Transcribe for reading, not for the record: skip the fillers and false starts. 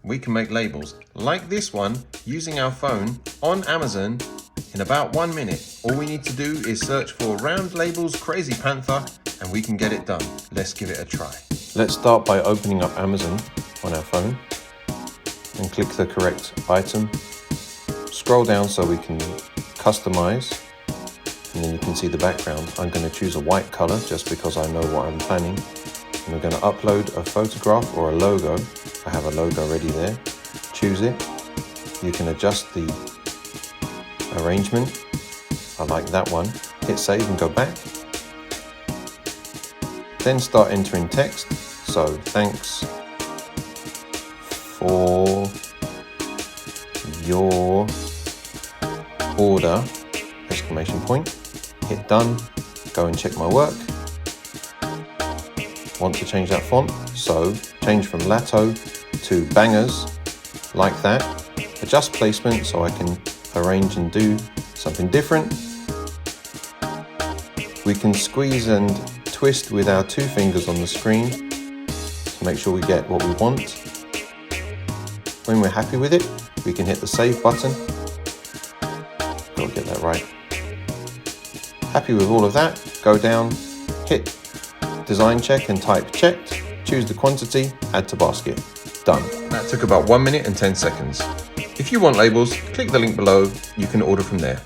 we can make labels like this one using our phone on Amazon in about 1 minute. All we need to do is search for Round Labels Crazy Panther and we can get it done. Let's give it a try. Let's start by opening up Amazon on our phone and click the correct item. Scroll down so we can customize, and then you can see the background. I'm going to choose a white color just because I know what I'm planning. And we're going to upload a photograph or a logo. I have a logo already there. Choose it. You can adjust the arrangement. I like that one. Hit save and go back. Then start entering text. So thanks for your order, exclamation point. Hit done. Go and check my work. Want to change that font, so change from Lato to Bangers, like that. Adjust placement so I can arrange and do something different. We can squeeze and twist with our 2 fingers on the screen to make sure we get what we want. When we're happy with it, we can hit the save button. Gotta get that right. Happy with all of that, go down, hit design check and type checked, choose the quantity, add to basket. Done. That took about 1 minute and 10 seconds. If you want labels, click the link below, you can order from there.